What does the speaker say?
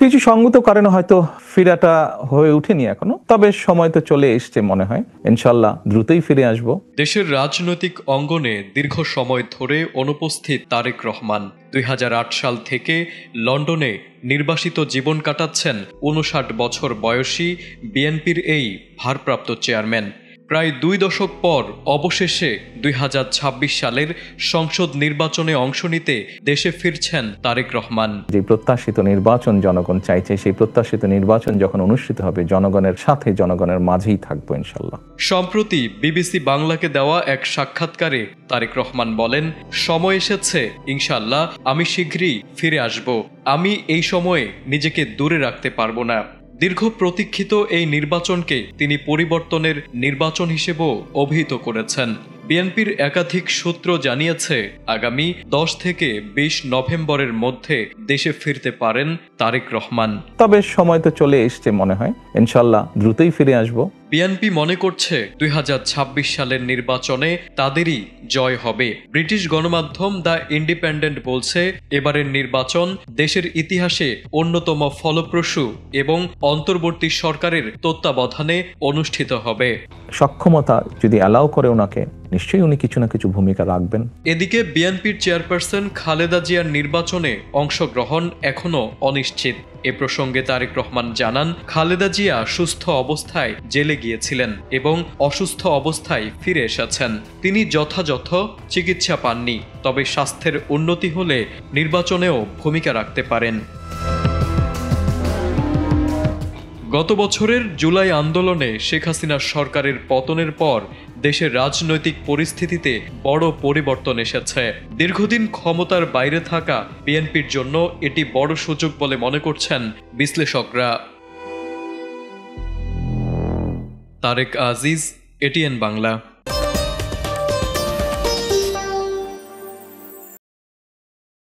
কিছু সঙ্গত কারণে হয়তো ফিরাটা হয়ে ওঠেনি এখনো, তবে সময় তো চলে এসছে মনে হয়, ইনশাল্লাহ দ্রুতই ফিরে আসব। দেশের রাজনৈতিক অঙ্গনে দীর্ঘ সময় ধরে অনুপস্থিত তারেক রহমান ২০০৮ সাল থেকে লন্ডনে নির্বাসিত জীবন কাটাচ্ছেন ৫৯ বছর বয়সী বিএনপির এই ভারপ্রাপ্ত চেয়ারম্যান। প্রায় ২ দশক পর অবশেষে ২০২৬ সালের সংসদ নির্বাচনে অংশ নিতে দেশে ফিরছেন তারেক রহমান। যে প্রত্যাশিত নির্বাচন জনগণ চাইছে, সেই প্রত্যাশিত নির্বাচন যখন অনুষ্ঠিত হবে জনগণের সাথে, জনগণের মাঝেই থাকবো ইনশাল্লাহ। সম্প্রতি বিবিসি বাংলাকে দেওয়া এক সাক্ষাৎকারে তারেক রহমান বলেন, সময় এসেছে, ইনশাল্লাহ আমি শীঘ্রই ফিরে আসব। আমি এই সময়ে নিজেকে দূরে রাখতে পারবো না। দীর্ঘ প্রতীক্ষিত এই নির্বাচনকে তিনি পরিবর্তনের নির্বাচন হিসেবেও অভিহিত করেছেন। বিএনপির একাধিক সূত্র জানিয়েছে, আগামী ১০ থেকে ২০ নভেম্বরের মধ্যে দেশে ফিরতে পারেন তারেক রহমান। তবে সময় তো চলে এসছে মনে হয়, ইনশাল্লাহ দ্রুতই ফিরে আসব। বিএনপি মনে করছে ২০২৬ সালের নির্বাচনে তাদেরই জয় হবে। ব্রিটিশ গণমাধ্যম দ্য ইন্ডিপেন্ডেন্ট বলছে, এবারের নির্বাচন দেশের ইতিহাসে অন্যতম ফলপ্রসূ এবং অন্তর্বর্তী সরকারের তত্ত্বাবধানে অনুষ্ঠিত হবে। সক্ষমতা যদি অ্যালাউ করে ওনাকে, নিশ্চয়ই উনি কিছু না কিছু ভূমিকা রাখবেন। এদিকে বিএনপির চেয়ারপারসন খালেদা জিয়ার নির্বাচনে অংশগ্রহণ এখনও অনিশ্চিত। এ প্রসঙ্গে তারেক রহমান জানান, খালেদা জিয়া সুস্থ অবস্থায় জেলে গিয়েছিলেন এবং অসুস্থ অবস্থায় ফিরে এসেছেন। তিনি যথাযথ চিকিৎসা পাননি, তবে স্বাস্থ্যের উন্নতি হলে নির্বাচনেও ভূমিকা রাখতে পারেন। গত বছরের জুলাই আন্দোলনে শেখ হাসিনার সরকারের পতনের পর দেশের রাজনৈতিক পরিস্থিতিতে বড় পরিবর্তন এসেছে। দীর্ঘদিন ক্ষমতার বাইরে থাকা বিএনপির জন্য এটি বড় সুযোগ বলে মনে করছেন বিশ্লেষকরা। তারেক আজিজ, এটিএন বাংলা।